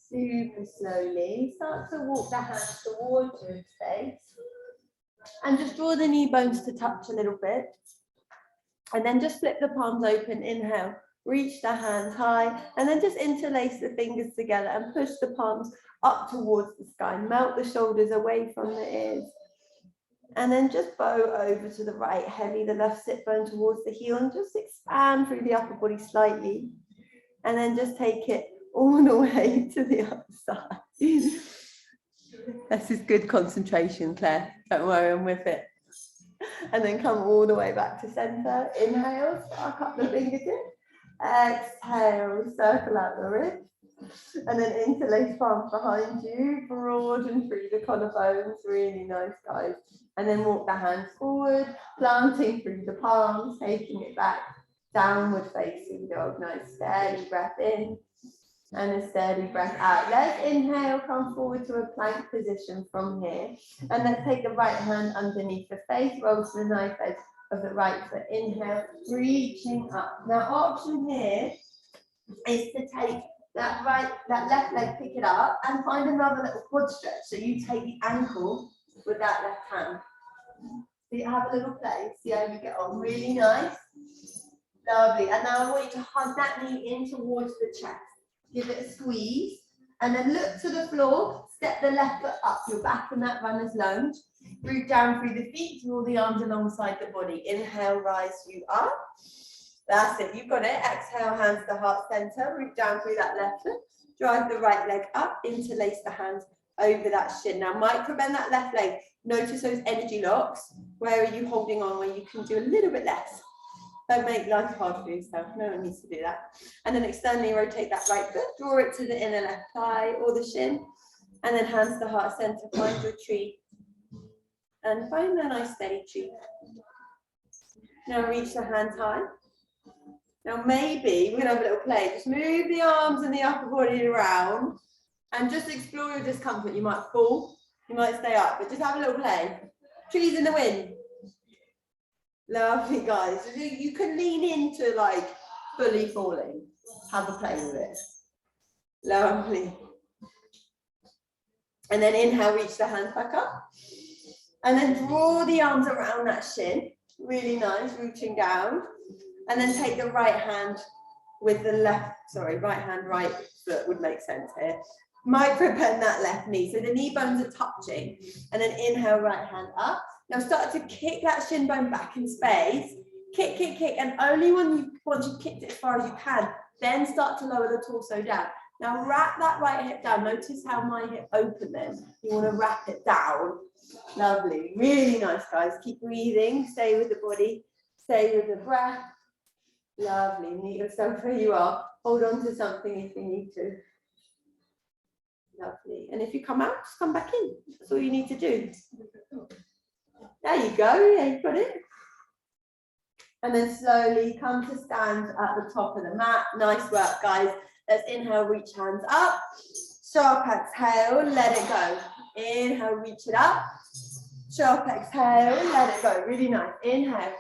Super slowly, start to walk the hands towards your face and just draw the knee bones to touch a little bit, and then just flip the palms open. Inhale, reach the hands high, and then just interlace the fingers together and push the palms up towards the sky. Melt the shoulders away from the ears, and then just bow over to the right, heavy the left sit bone towards the heel, and just expand through the upper body slightly, and then just take it all the way to the other side. This is good concentration, Claire. Don't worry, I'm with it. And then come all the way back to center. Inhale, spark up the fingertips. Exhale, circle out the ribs. And then interlace palms behind you, broaden through the collarbones. Really nice, guys. And then walk the hands forward, planting through the palms, taking it back. Downward facing dog. Nice, steady breath in. And a steady breath out. Let's inhale, come forward to a plank position from here. And let's take the right hand underneath the face, roll to the knife edge of the right foot. Inhale, reaching up. Now, option here is to take that left leg, pick it up, and find another little quad stretch. So you take the ankle with that left hand. So you have a little play, see how you get on. Really nice. Lovely. And now I want you to hug that knee in towards the chest. Give it a squeeze, and then look to the floor, step the left foot up, you're back in that runner's lunge. root down through the feet, draw the arms alongside the body. Inhale, rise you up. That's it, you've got it. Exhale, hands to heart center, root down through that left foot, drive the right leg up, interlace the hands over that shin. Now micro bend that left leg. Notice those energy locks. Where are you holding on where you can do a little bit less? Don't make life hard for yourself. No one needs to do that. And then externally rotate that right foot, draw it to the inner left thigh or the shin. And then hands to heart center, find your tree. And find a nice steady tree. Now reach the hands high. Now maybe we're gonna have a little play. Just move the arms and the upper body around and just explore your discomfort. You might fall, you might stay up, but just have a little play. Trees in the wind. Lovely, guys. So you can lean into like fully falling. Have a play with it. Lovely. And then inhale, reach the hands back up. And then draw the arms around that shin. Really nice, rooting down. And then take the right hand with the left, right hand, right foot would make sense here. Micro bend that left knee. So the knee bones are touching. And then inhale, right hand up. Now start to kick that shin bone back in space. Kick, kick, kick. And only once you've kicked it as far as you can, then start to lower the torso down. Now wrap that right hip down. Notice how my hip opened then. You want to wrap it down. Lovely. Really nice, guys. Keep breathing. Stay with the body. Stay with the breath. Lovely. Meet yourself where you are. Hold on to something if you need to. Lovely. And if you come out, just come back in. That's all you need to do. There you go. Yeah, you got it. And then slowly come to stand at the top of the mat. Nice work, guys. Let's inhale, reach hands up. Sharp exhale, let it go. Inhale, reach it up. Sharp exhale, let it go. Really nice. Inhale.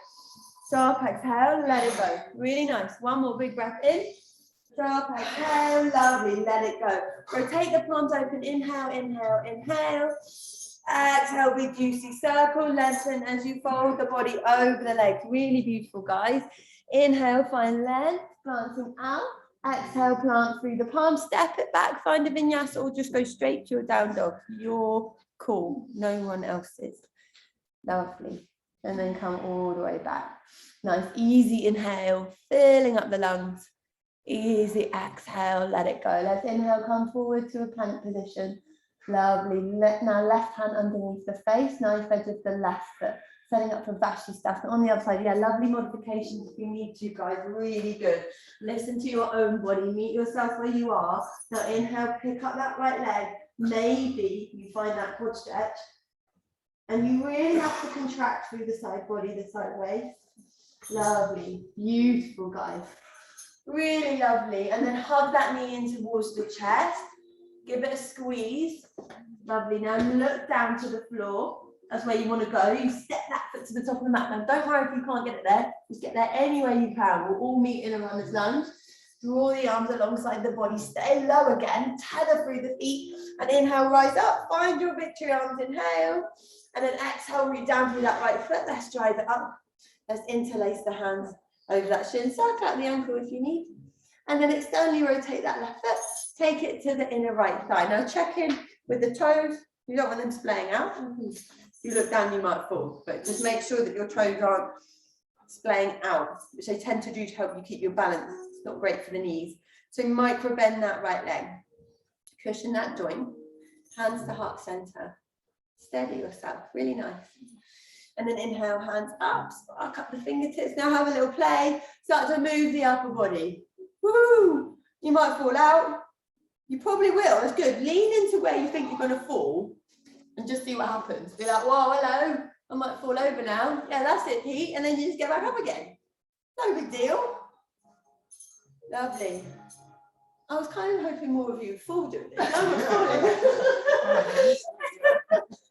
Sharp exhale, let it go. Really nice. One more big breath in. Sharp exhale, lovely. Let it go. Rotate the palms open. Inhale, inhale, inhale. Exhale, big juicy circle. Lengthen as you fold the body over the legs. Really beautiful, guys. Inhale, find length, glancing out. Exhale, plant through the palm, step it back, find a vinyasa, or just go straight to your down dog. You're cool. No one else is. Lovely. And then come all the way back. Nice, easy inhale, filling up the lungs. Easy exhale, let it go. Let's inhale, come forward to a plank position. Lovely. Now left hand underneath the face, knife edge of the left foot. Setting up for Vashisthasana on the other side. Yeah, lovely modifications if you need to, guys. Really good. Listen to your own body. Meet yourself where you are. Now inhale, pick up that right leg. Maybe you find that quad stretch. And you really have to contract through the side body, the side waist. Lovely. Beautiful, guys. Really lovely. And then hug that knee in towards the chest. Give it a squeeze. Lovely. Now look down to the floor. That's where you want to go. You step that foot to the top of the mat. Now, don't worry if you can't get it there. Just get there any way you can. We'll all meet in a runner's lunge. Draw the arms alongside the body. Stay low again. Tether through the feet. And inhale, rise up. Find your victory arms. Inhale. And then exhale, root down through that right foot. Let's drive it up. Let's interlace the hands over that shin. Circle out the ankle if you need. And then externally rotate that left foot. Take it to the inner right thigh. Now check in with the toes. You don't want them splaying out. If you look down, you might fall, but just make sure that your toes aren't splaying out, which they tend to do to help you keep your balance. It's not great for the knees. So micro bend that right leg, cushion that joint, hands to heart center. Steady yourself, really nice. And then inhale, hands up, spark up the fingertips. Now have a little play. Start to move the upper body. Woo! You might fall out. You probably will. That's good. Lean into where you think you're going to fall. And just see what happens. Be like, whoa, hello, I might fall over now. Yeah, that's it, Pete. And then you just get back up again. No big deal. Lovely. I was kind of hoping more of you would fall doing this. No one's falling.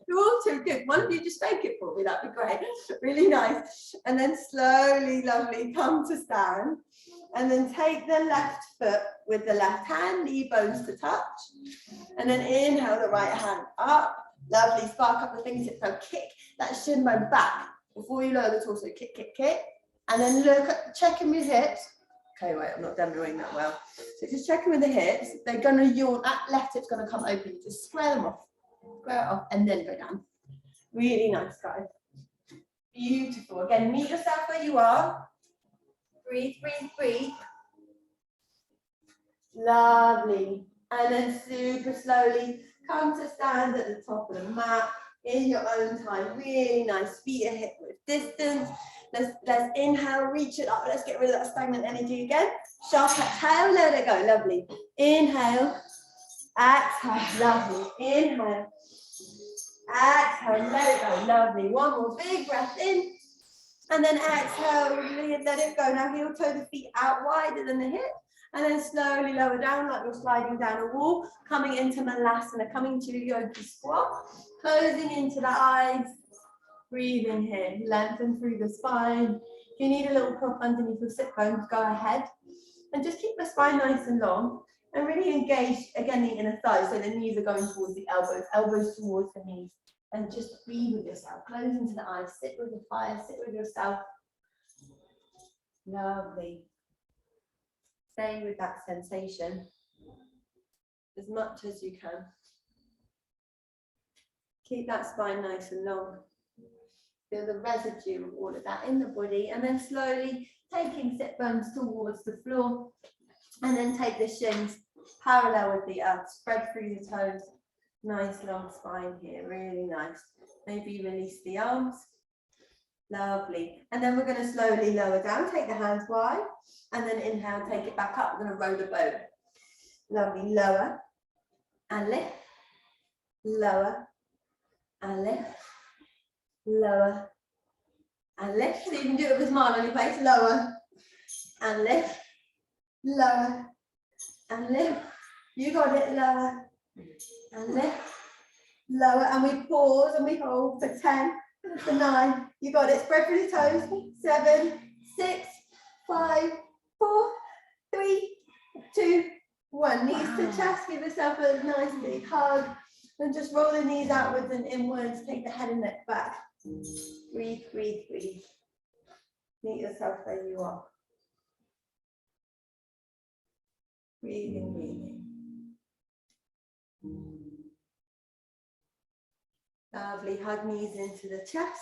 You're all too good. One of you just fake it for me. That'd be great. Really nice. And then slowly, lovely, come to stand. And then take the left foot with the left hand, knee bones to touch. And then inhale the right hand up. Lovely, spark up the fingertips. Now kick that shin bone back before you lower the torso. Kick, kick, kick. And then look at, check in with hips. Okay, wait, I'm not demoing that well. So just checking with the hips. They're going to yawn. That left hip's going to come open. Just square them off. Square it off and then go down. Really nice, guys. Beautiful. Again, meet yourself where you are. Breathe, breathe, breathe. Lovely. And then super slowly come to stand at the top of the mat in your own time. Really nice. Feet are hip width distance. Let's inhale, reach it up. Let's get rid of that stagnant energy again. Sharp exhale, let it go. Lovely. Inhale. Exhale. Lovely. Inhale. Exhale. Let it go. Lovely. One more big breath in. And then exhale. Let it go. Now heel toe the feet out wider than the hip. And then slowly lower down like you're sliding down a wall. Coming into Malasana. Coming to yogi squat. Closing into the eyes. Breathing here, lengthen through the spine. If you need a little prop underneath your sit bones, go ahead. And just keep the spine nice and long. And really engage, again, the inner thighs. So the knees are going towards the elbows, elbows towards the knees. And just breathe with yourself. Close into the eyes, sit with the fire, sit with yourself. Lovely. Stay with that sensation as much as you can. Keep that spine nice and long. Feel the residue of all of that in the body, and then slowly taking sit bones towards the floor, and then take the shins parallel with the earth, spread through the toes. Nice long spine here, really nice. Maybe release the arms. Lovely. And then we're going to slowly lower down, take the hands wide, and then inhale, take it back up. We're going to roll the boat. Lovely. Lower and lift, lower and lift. Lower and lift. So you can do it with a smile on your face. Lower and lift. Lower and lift. You got it. Lower and lift. Lower. And we pause and we hold for 10, for 9. You got it. Spread through the toes. 7, 6, 5, 4, 3, 2, 1. Knees to chest. Give yourself a nice big hug. And just roll the knees outwards and inwards. Take the head and neck back. Breathe, breathe, breathe. Meet yourself where you are. Breathing, breathing. Lovely. Hug knees into the chest.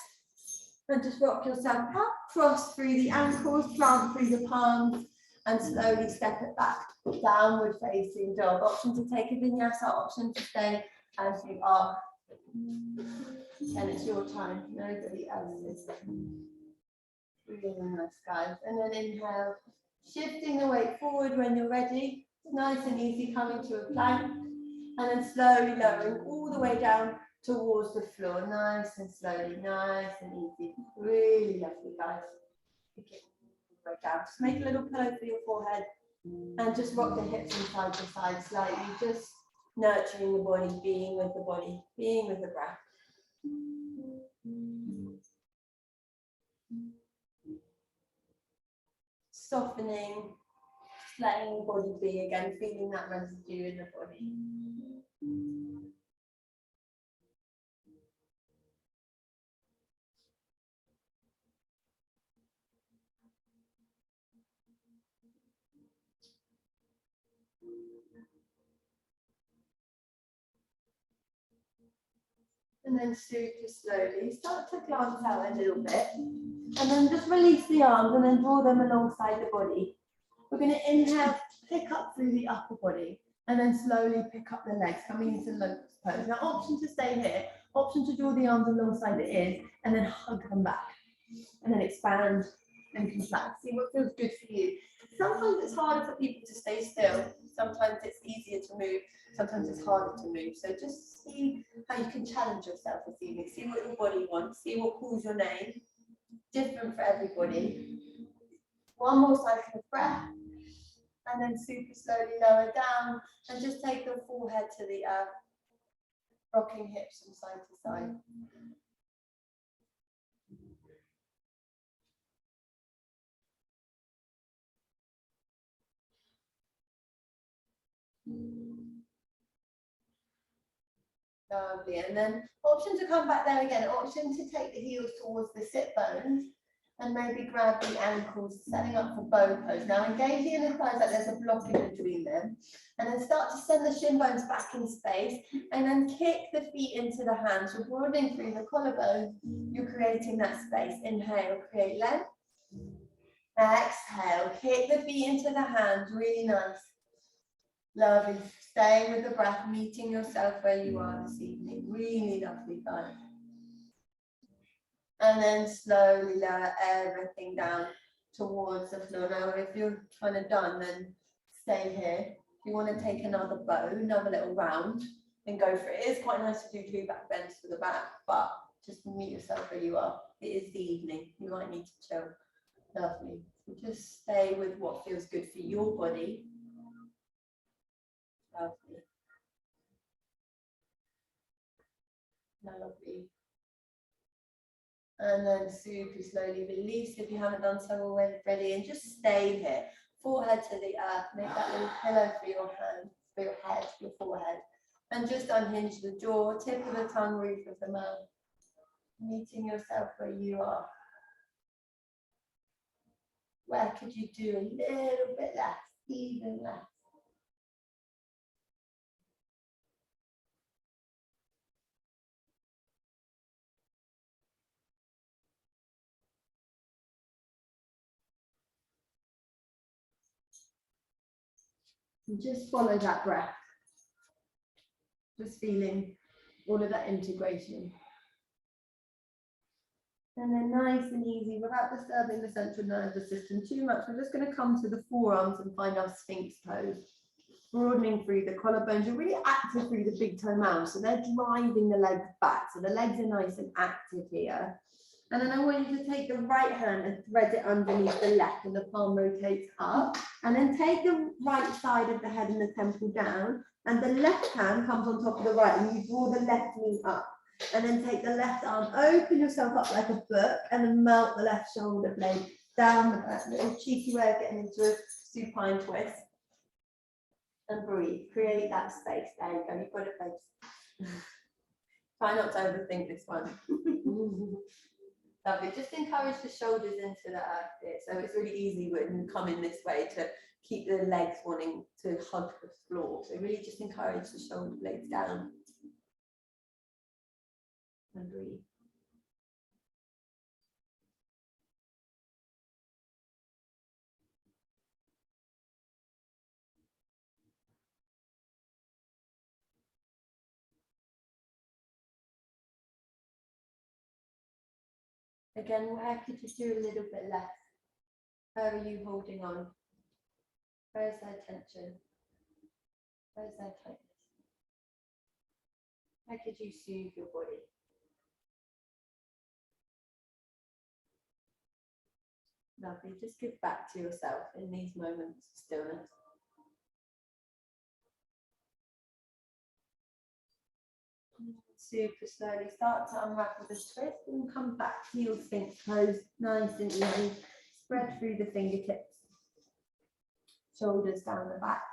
And just rock yourself up. Cross through the ankles. Plant through the palms. And slowly step it back. Downward facing dog. Option to take a vinyasa. Option to stay as you are. And it's your time, nobody else's. Really nice, guys. And then inhale, shifting the weight forward when you're ready. Nice and easy, coming to a plank. And then slowly lowering all the way down towards the floor. Nice and slowly, nice and easy. Really lovely, guys. Okay. Right down. Just make a little pillow for your forehead. And just rock the hips from side to side slightly. Just nurturing the body, being with the breath. Softening, just letting the body be again, feeling that residue in the body. And then super slowly start to glance out a little bit. And then just release the arms and then draw them alongside the body. We're going to inhale, pick up through the upper body. And then slowly pick up the legs, coming into locust pose. Now, option to stay here, option to draw the arms alongside the ears, and then hug them back. And then expand and contract. See what feels good for you. Sometimes it's harder for people to stay still. Sometimes it's easier to move. Sometimes it's harder to move. So just see how you can challenge yourself this evening. See what your body wants. See what calls your name. Different for everybody. One more cycle of breath. And then super slowly lower down. And just take the forehead to the earth. Rocking hips from side to side. Lovely. And then option to come back there again. Option to take the heels towards the sit bones And maybe grab the ankles, setting up for bow pose. Now engage the inner thighs like there's a block in between them. And then start to send the shin bones back in space. And then kick the feet into the hands. You're broadening through the collarbone. You're creating that space. Inhale, create length. Exhale, kick the feet into the hands. Really nice. Lovely. Stay with the breath, meeting yourself where you are this evening. Really lovely, guys. And then slowly lower everything down towards the floor. Now, if you're kind of done, then stay here. If you want to take another bow, another little round, then go for it. It is quite nice to do 2 back bends to the back, but just meet yourself where you are. It is the evening. You might need to chill. Lovely. So just stay with what feels good for your body. Lovely. Lovely. And then super slowly release if you haven't done so already, and just stay here. Forehead to the earth. Make that little pillow for your hand, for your head, your forehead. And just unhinge the jaw, tip of the tongue, roof of the mouth. Meeting yourself where you are. Where could you do a little bit less, even less? And just follow that breath. Just feeling all of that integration. And then nice and easy, without disturbing the central nervous system too much, we're just going to come to the forearms and find our Sphinx pose. Broadening through the collarbones. You're really active through the big toe mounds, so they're driving the legs back. So the legs are nice and active here. And then I want you to take the right hand and thread it underneath the left, and the palm rotates up. And then take the right side of the head and the temple down, and the left hand comes on top of the right, and you draw the left knee up. And then take the left arm, open yourself up like a book, and then melt the left shoulder blade down the back. Little cheeky way of getting into a supine twist. And breathe. Create that space. There you go. You've got it, folks. Try not to overthink this one. Lovely. Just encourage the shoulders into the earth here. So it's really easy when you come in this way to keep the legs wanting to hug the floor. So really just encourage the shoulder blades down. And breathe. Again, where could you do a little bit less? Where are you holding on? Where's their tension? Where's their tightness? How could you soothe your body? Lovely. Just give back to yourself in these moments of stillness. Super slowly start to unravel the twist and come back to your Sphinx pose, nice and easy. Spread through the fingertips, shoulders down the back,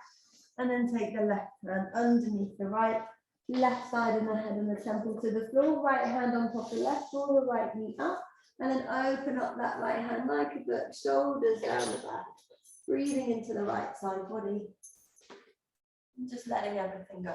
and then take the left hand underneath the right, left side of the head and the temple to the floor, right hand on top of the left, draw the right knee up, and then open up that right hand like a book, shoulders down the back, breathing into the right side body, and just letting everything go.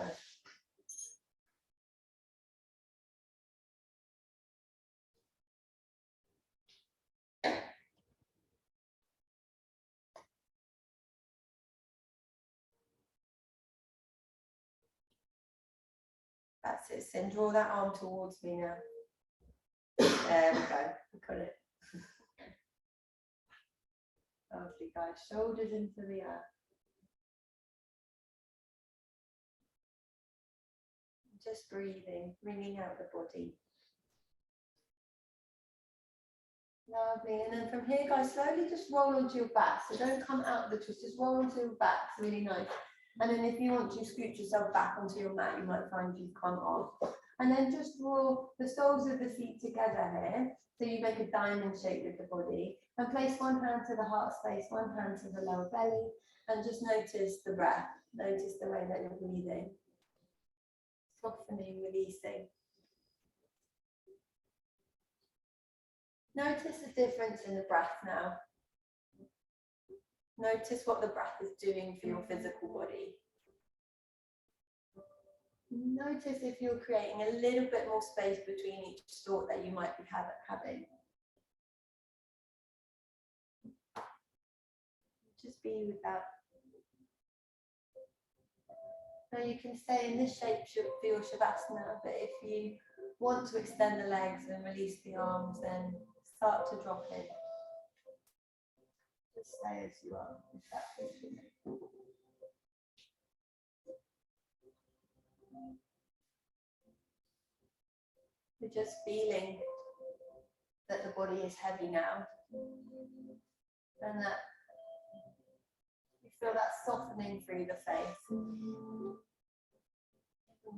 That's it, Sin. Draw that arm towards me now. There we go. We got it. Lovely, guys. Shoulders into the earth. Just breathing, bringing out the body. Lovely. And then from here, guys, slowly just roll onto your back. So don't come out of the twist, just roll onto your back. It's really nice. And then if you want to scoot yourself back onto your mat, you might find you've come off. And then just draw the soles of the feet together here. So you make a diamond shape with the body. And place one hand to the heart space, one hand to the lower belly. And just notice the breath. Notice the way that you're breathing. Softening, releasing. Notice the difference in the breath now. Notice what the breath is doing for your physical body. Notice if you're creating a little bit more space between each thought that you might be having. Just be with that. Now you can stay in this shape for your Shavasana, but if you want to extend the legs and release the arms, then start to drop in. Just stay as you are, if that feels good. You're just feeling that the body is heavy now, and that you feel that softening through the face, from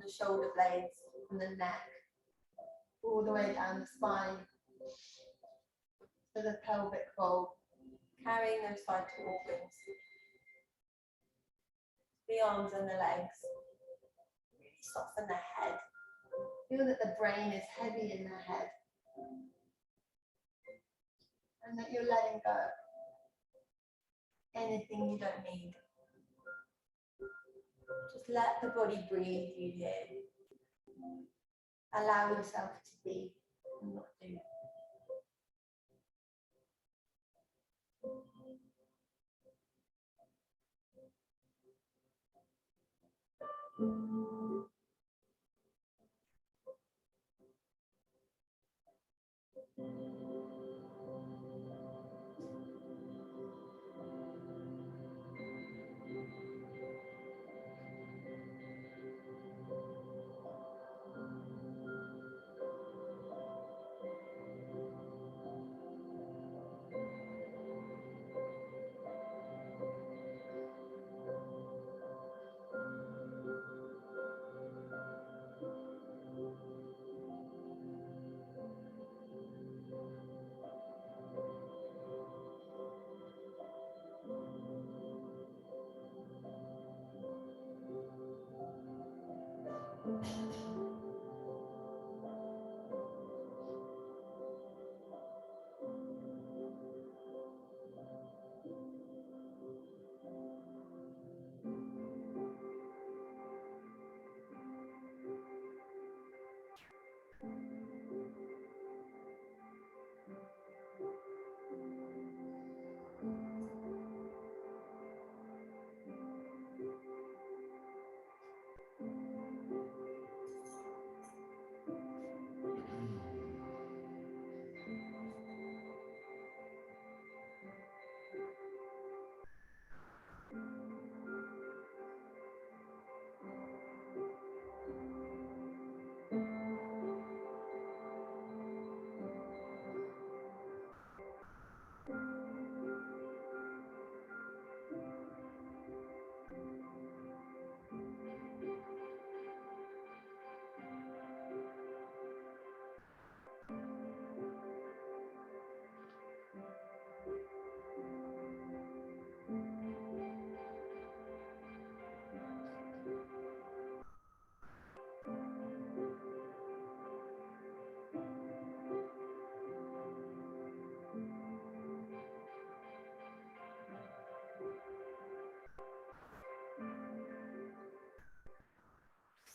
the shoulder blades, from the neck, all the way down the spine, to the pelvic bowl, carrying those vital organs, the arms and the legs. Really soften the head. Feel that the brain is heavy in the head, and that you're letting go anything you don't need. Just let the body breathe you here. Allow yourself to be and not do.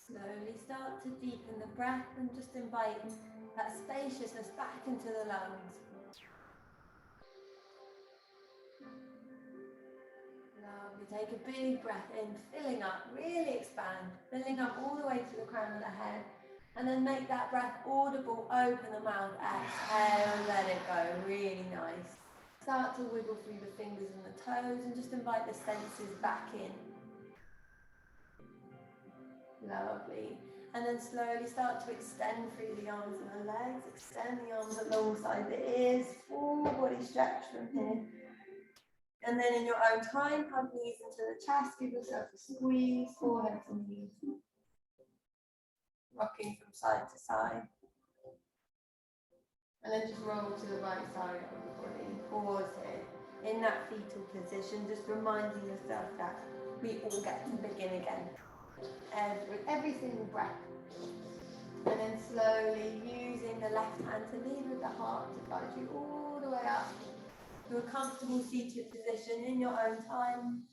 Slowly start to deepen the breath and just invite that spaciousness back into the lungs. Lovely. Take a big breath in, filling up, really expand, filling up all the way to the crown of the head. And then make that breath audible, open the mouth, exhale, let it go, really nice. Start to wiggle through the fingers and the toes and just invite the senses back in. Lovely. And then slowly start to extend through the arms and the legs, extend the arms alongside the ears, full body stretch from here. And then in your own time, hug knees into the chest, give yourself a squeeze, forehead to knees. Rocking from side to side. And then just roll to the right side of the body. Pause here. In that fetal position, just reminding yourself that we all get to begin again. Every single breath. And then slowly using the left hand to lead with the heart to guide you all the way up to a comfortable seated position in your own time,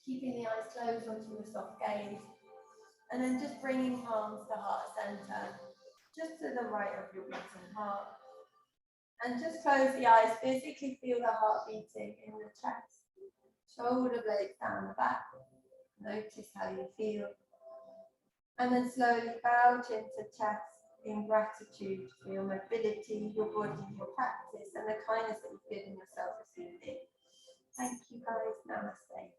keeping the eyes closed onto a soft gaze, and then just bringing palms to heart center, just to the right of your beating heart. And just close the eyes, physically feel the heart beating in the chest, shoulder blades down the back. Notice how you feel. And then slowly bow chin to chest in gratitude for your mobility, your body, your practice, and the kindness that you've given yourself this evening. Thank you guys. Namaste.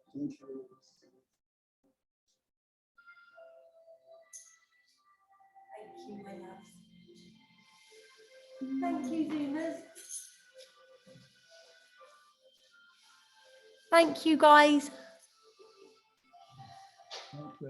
Thank you, my loves. Thank you, Zoomers. Thank you, guys.